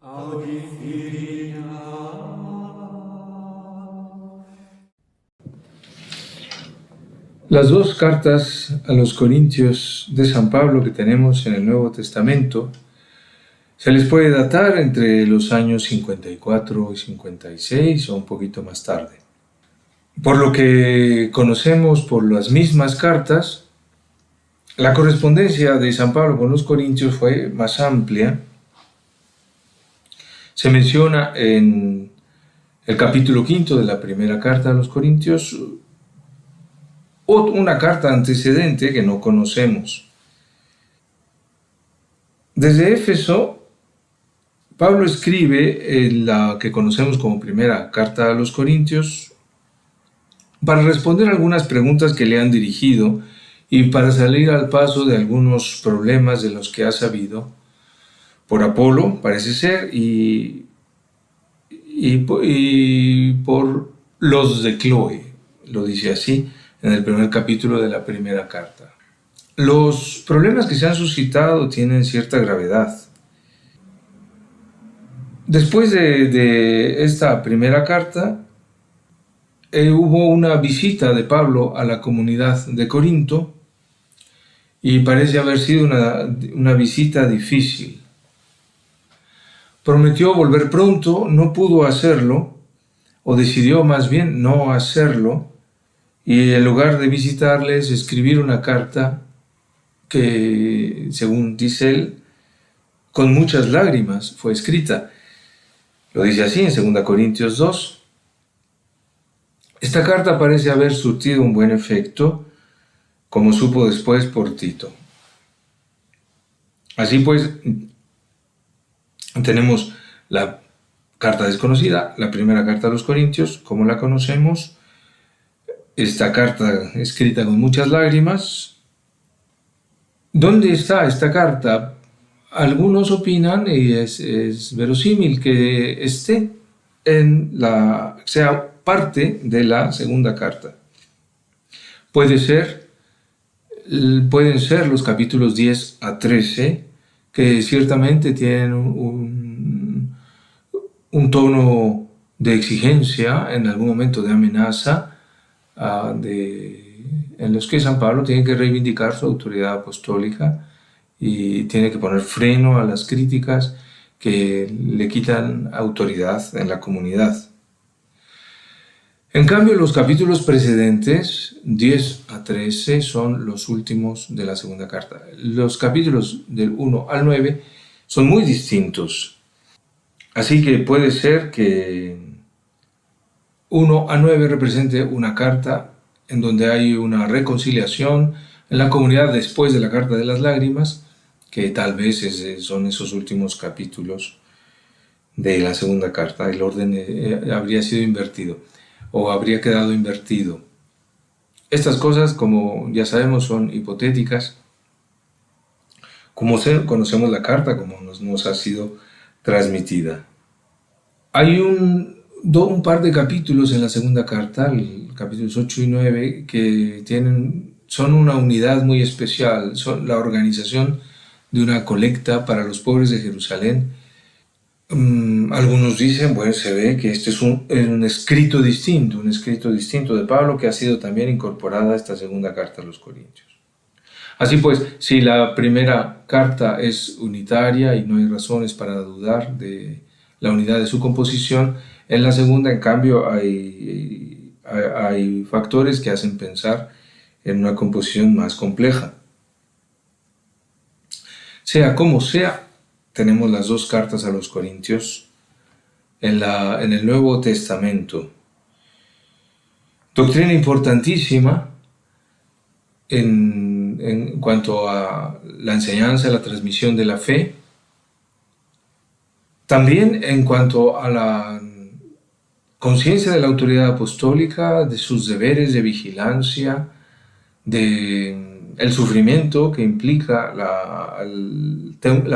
Audi Virina. Las dos cartas a los Corintios de San Pablo que tenemos en el Nuevo Testamento se les puede datar entre los años 54 y 56 o un poquito más tarde. Por lo que conocemos por las mismas cartas, la correspondencia de San Pablo con los Corintios fue más amplia. Se menciona en el capítulo 5 de la primera carta a los Corintios una carta antecedente que no conocemos. Desde Éfeso, Pablo escribe en la que conocemos como primera carta a los Corintios para responder algunas preguntas que le han dirigido y para salir al paso de algunos problemas de los que ha sabido por Apolo, parece ser, y por los de Cloé, lo dice así en el primer capítulo de la primera carta. Los problemas que se han suscitado tienen cierta gravedad. Después de esta primera carta, hubo una visita de Pablo a la comunidad de Corinto y parece haber sido una visita difícil. Prometió volver pronto, no pudo hacerlo, o decidió más bien no hacerlo, y en lugar de visitarles, escribir una carta que, según dice él, con muchas lágrimas fue escrita. Lo dice así en 2 Corintios 2. Esta carta parece haber surtido un buen efecto, como supo después por Tito. Así pues, tenemos la carta desconocida, la primera carta a los Corintios, como la conocemos, esta carta escrita con muchas lágrimas. ¿Dónde está esta carta? Algunos opinan, y es verosímil que esté sea parte de la segunda carta. Pueden ser los capítulos 10 a 13, que ciertamente tienen un tono de exigencia, en algún momento de amenaza, en los que San Pablo tiene que reivindicar su autoridad apostólica y tiene que poner freno a las críticas que le quitan autoridad en la comunidad. En cambio, los capítulos precedentes, 10 a 13, son los últimos de la segunda carta. Los capítulos del 1 al 9 son muy distintos. Así que puede ser que 1 a 9 represente una carta en donde hay una reconciliación en la comunidad después de la carta de las lágrimas, que tal vez son esos últimos capítulos de la segunda carta. El orden habría sido invertido o habría quedado invertido. Estas cosas, como ya sabemos, son hipotéticas. Como conocemos la carta, como nos ha sido transmitida. Hay un par de capítulos en la segunda carta, capítulos 8 y 9, que son una unidad muy especial. Son la organización de una colecta para los pobres de Jerusalén. Algunos dicen, bueno, se ve que este es un escrito distinto de Pablo, que ha sido también incorporada a esta segunda carta a los Corintios. Así pues, si la primera carta es unitaria y no hay razones para dudar de la unidad de su composición, en la segunda, en cambio, hay factores que hacen pensar en una composición más compleja. Sea como sea, tenemos las dos cartas a los Corintios en el Nuevo Testamento. Doctrina importantísima en cuanto a la enseñanza, la transmisión de la fe. También en cuanto a la conciencia de la autoridad apostólica, de sus deberes de vigilancia, el sufrimiento que implica la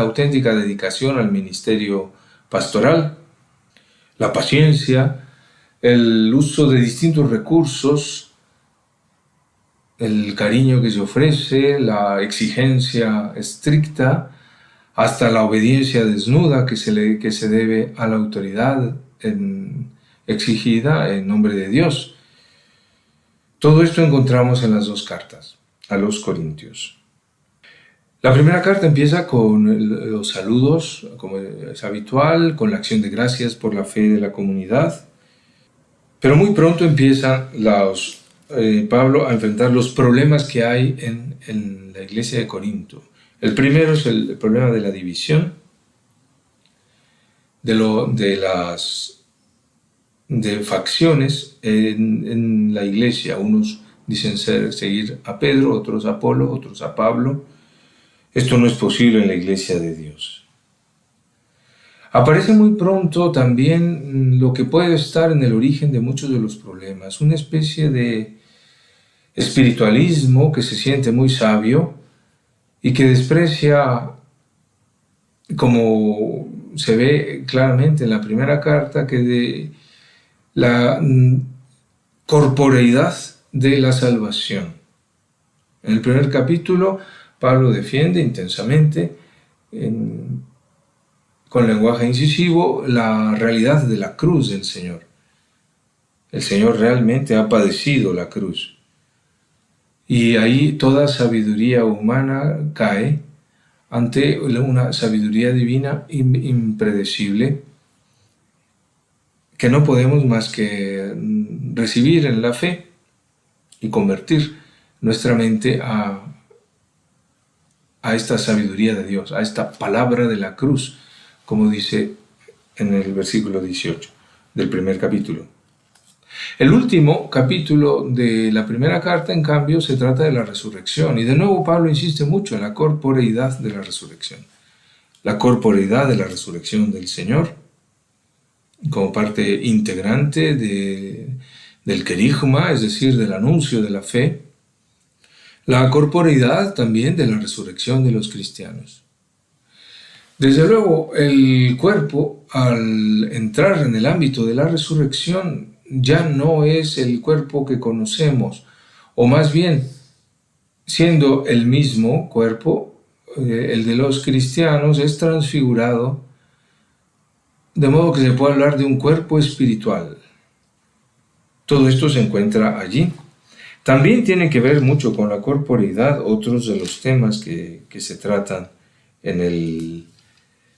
auténtica dedicación al ministerio pastoral, la paciencia, el uso de distintos recursos, el cariño que se ofrece, la exigencia estricta, hasta la obediencia desnuda que se debe a la autoridad exigida en nombre de Dios. Todo esto encontramos en las dos cartas a los Corintios. La primera carta empieza con los saludos, como es habitual, con la acción de gracias por la fe de la comunidad, pero muy pronto empieza Pablo a enfrentar los problemas que hay en la iglesia de Corinto. El primero es el problema de la división, de facciones en la iglesia. Unos dicen seguir a Pedro, otros a Apolo, otros a Pablo. Esto no es posible en la iglesia de Dios. Aparece muy pronto también lo que puede estar en el origen de muchos de los problemas, una especie de espiritualismo que se siente muy sabio y que desprecia, como se ve claramente en la primera carta, que de la corporeidad de la salvación. En el primer capítulo, Pablo defiende intensamente, con lenguaje incisivo, la realidad de la cruz del Señor. El Señor realmente ha padecido la cruz. Y ahí toda sabiduría humana cae ante una sabiduría divina impredecible que no podemos más que recibir en la fe y convertir nuestra mente a esta sabiduría de Dios, a esta palabra de la cruz, como dice en el versículo 18 del primer capítulo. El último capítulo de la primera carta, en cambio, se trata de la resurrección. Y de nuevo Pablo insiste mucho en la corporeidad de la resurrección. La corporeidad de la resurrección del Señor, como parte integrante del querigma, es decir, del anuncio de la fe. La corporeidad también de la resurrección de los cristianos. Desde luego, el cuerpo, al entrar en el ámbito de la resurrección, ya no es el cuerpo que conocemos, o más bien, siendo el mismo cuerpo, el de los cristianos, es transfigurado, de modo que se puede hablar de un cuerpo espiritual. Todo esto se encuentra allí. También tiene que ver mucho con la corporeidad otros de los temas que se tratan en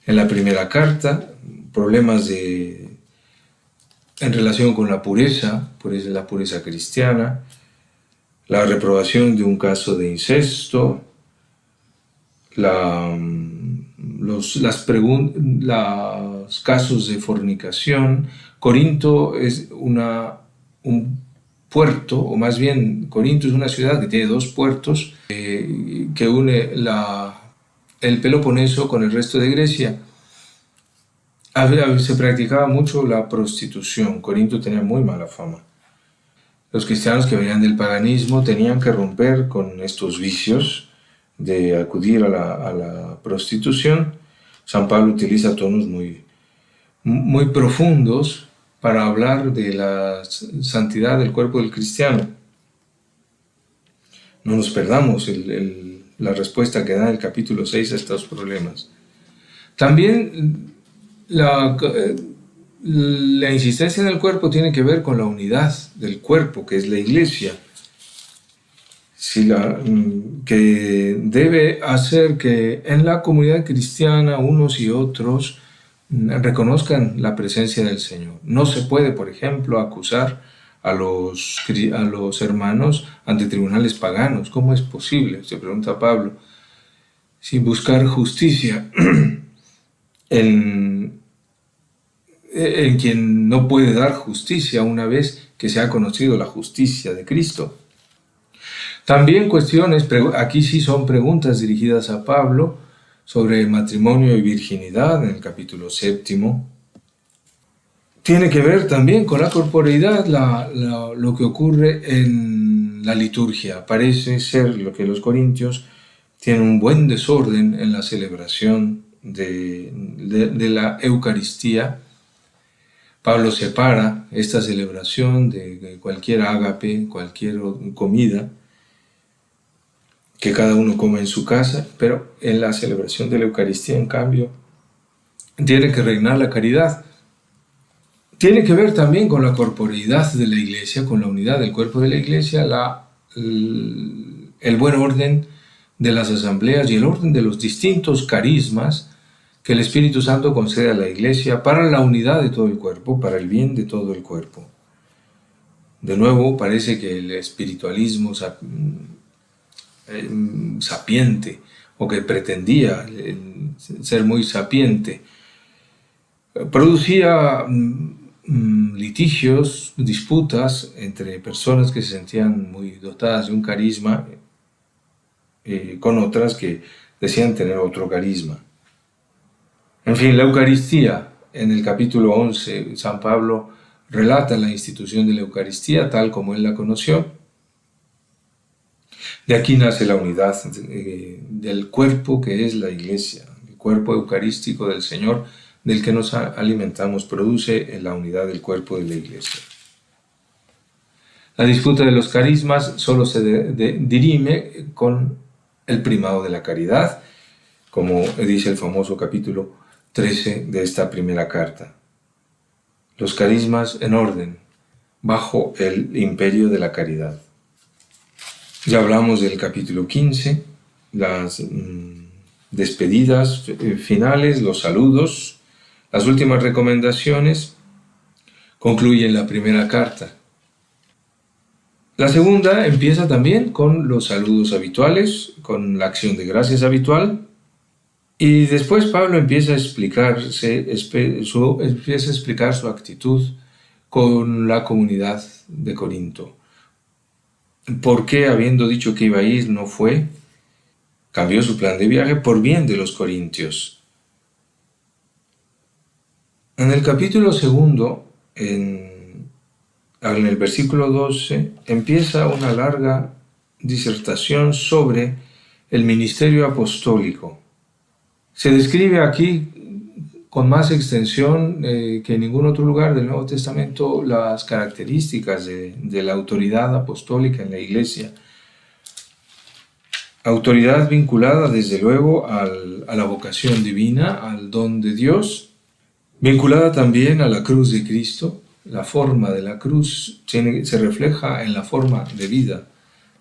la primera carta, problemas en relación con la pureza cristiana, la reprobación de un caso de incesto, los casos de fornicación. Corinto es un puerto, o más bien Corinto es una ciudad que tiene dos puertos que une el Peloponeso con el resto de Grecia. Se practicaba mucho la prostitución. Corinto tenía muy mala fama. Los cristianos que venían del paganismo tenían que romper con estos vicios de acudir a la prostitución. San Pablo utiliza tonos muy profundos para hablar de la santidad del cuerpo del cristiano. No nos perdamos la respuesta que da el capítulo 6 a estos problemas. También la insistencia en el cuerpo tiene que ver con la unidad del cuerpo, que es la iglesia, que debe hacer que en la comunidad cristiana unos y otros reconozcan la presencia del Señor. No se puede, por ejemplo, acusar a los hermanos ante tribunales paganos. ¿Cómo es posible?, se pregunta Pablo, sin buscar justicia en quien no puede dar justicia una vez que se ha conocido la justicia de Cristo. También aquí sí son preguntas dirigidas a Pablo sobre matrimonio y virginidad en el capítulo 7. Tiene que ver también con la corporeidad, lo que ocurre en la liturgia. Parece ser lo que los corintios tienen un buen desorden en la celebración de la Eucaristía. Pablo separa esta celebración de cualquier ágape, cualquier comida, que cada uno coma en su casa, pero en la celebración de la Eucaristía, en cambio, tiene que reinar la caridad. Tiene que ver también con la corporeidad de la Iglesia, con la unidad del cuerpo de la Iglesia, el buen orden de las asambleas y el orden de los distintos carismas que el Espíritu Santo concede a la Iglesia para la unidad de todo el cuerpo, para el bien de todo el cuerpo. De nuevo, parece que el espiritualismo sapiente, o que pretendía ser muy sapiente, producía litigios, disputas entre personas que se sentían muy dotadas de un carisma con otras que decían tener otro carisma. En fin, la Eucaristía, en el capítulo 11, San Pablo relata la institución de la Eucaristía tal como él la conoció. De aquí nace la unidad del cuerpo que es la Iglesia, el cuerpo eucarístico del Señor, del que nos alimentamos, produce la unidad del cuerpo de la Iglesia. La disputa de los carismas solo se dirime con el primado de la caridad, como dice el famoso capítulo 13 de esta primera carta. Los carismas en orden, bajo el imperio de la caridad. Ya hablamos del capítulo 15, las despedidas finales, los saludos, las últimas recomendaciones, concluyen la primera carta. La segunda empieza también con los saludos habituales, con la acción de gracias habitual, y después Pablo empieza a explicar su actitud con la comunidad de Corinto. ¿Por qué, habiendo dicho que iba a ir, no fue? Cambió su plan de viaje por bien de los corintios. En el capítulo 2, en el versículo 12, empieza una larga disertación sobre el ministerio apostólico. Se describe aquí con más extensión que en ningún otro lugar del Nuevo Testamento las características de la autoridad apostólica en la Iglesia. Autoridad vinculada desde luego a la vocación divina, al don de Dios, vinculada también a la cruz de Cristo. La forma de la cruz se refleja en la forma de vida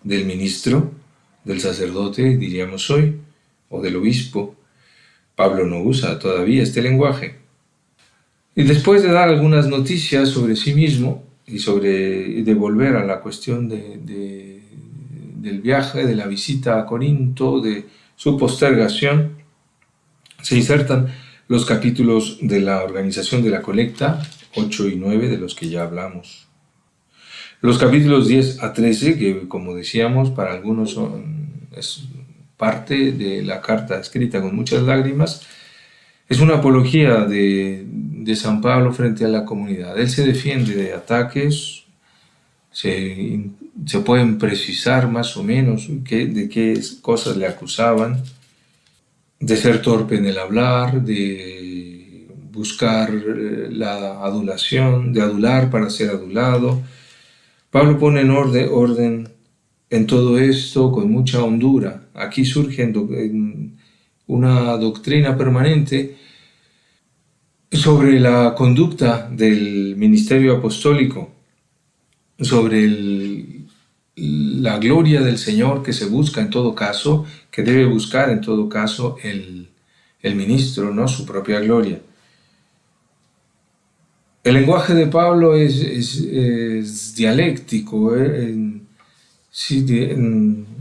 del ministro, del sacerdote, diríamos hoy, o del obispo. Pablo no usa todavía este lenguaje. Y después de dar algunas noticias sobre sí mismo y de volver a la cuestión del viaje, de la visita a Corinto, de su postergación, se insertan los capítulos de la organización de la colecta, 8 y 9, de los que ya hablamos. Los capítulos 10 a 13, que como decíamos, para algunos es parte de la carta escrita con muchas lágrimas, es una apología de San Pablo frente a la comunidad. Él se defiende de ataques, se pueden precisar más o menos de qué cosas le acusaban, de ser torpe en el hablar, de buscar la adulación, de adular para ser adulado. Pablo pone en orden en todo esto con mucha hondura. Aquí surge una doctrina permanente sobre la conducta del ministerio apostólico, sobre la gloria del Señor que se busca en todo caso, que debe buscar en todo caso el ministro, ¿no? Su propia gloria. El lenguaje de Pablo es dialéctico,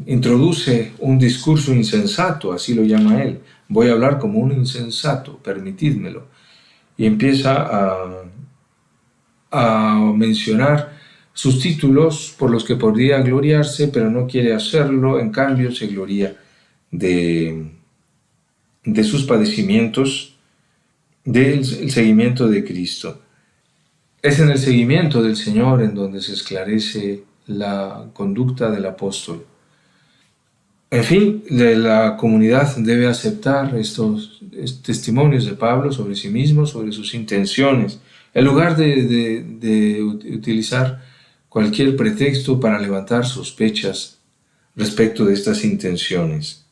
introduce un discurso insensato, así lo llama él. Voy a hablar como un insensato, permitidmelo. Y empieza a mencionar sus títulos por los que podría gloriarse, pero no quiere hacerlo, en cambio se gloria de sus padecimientos, del seguimiento de Cristo. Es en el seguimiento del Señor en donde se esclarece la conducta del apóstol. En fin, la comunidad debe aceptar estos testimonios de Pablo sobre sí mismo, sobre sus intenciones, en lugar de utilizar cualquier pretexto para levantar sospechas respecto de estas intenciones.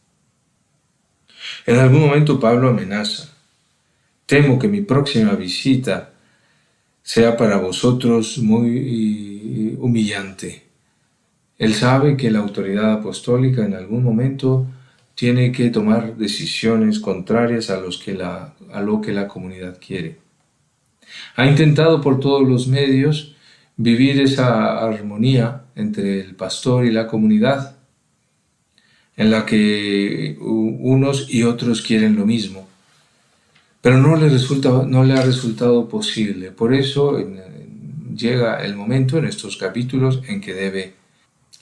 En algún momento Pablo amenaza: temo que mi próxima visita sea para vosotros muy humillante. Él sabe que la autoridad apostólica en algún momento tiene que tomar decisiones contrarias a lo que la comunidad quiere. Ha intentado por todos los medios vivir esa armonía entre el pastor y la comunidad, en la que unos y otros quieren lo mismo, pero no le ha resultado posible. Por eso llega el momento en estos capítulos en que debe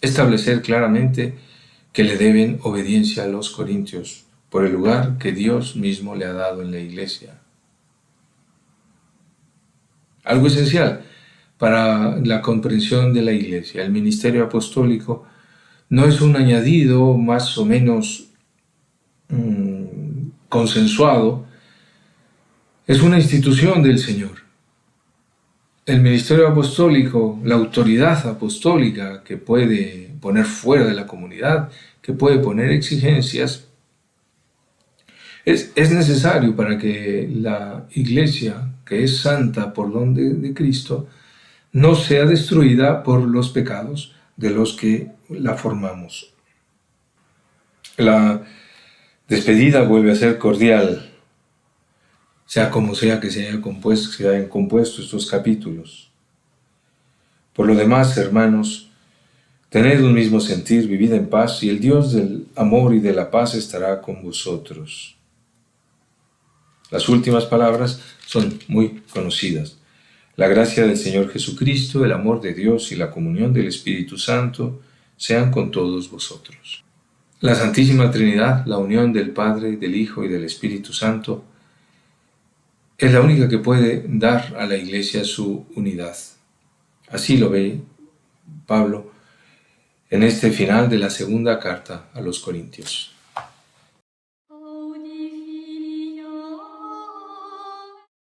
establecer claramente que le deben obediencia a los corintios por el lugar que Dios mismo le ha dado en la iglesia. Algo esencial para la comprensión de la iglesia: el ministerio apostólico no es un añadido más o menos consensuado, es una institución del Señor. El ministerio apostólico, la autoridad apostólica que puede poner fuera de la comunidad, que puede poner exigencias, es necesario para que la iglesia, que es santa por don de Cristo, no sea destruida por los pecados de los que la formamos. La despedida vuelve a ser cordial, sea como sea que se hayan compuesto estos capítulos. Por lo demás, hermanos, tened un mismo sentir, vivid en paz, y el Dios del amor y de la paz estará con vosotros. Las últimas palabras son muy conocidas. La gracia del Señor Jesucristo, el amor de Dios y la comunión del Espíritu Santo sean con todos vosotros. La Santísima Trinidad, la unión del Padre, del Hijo y del Espíritu Santo, es la única que puede dar a la Iglesia su unidad. Así lo ve Pablo en este final de la segunda carta a los Corintios.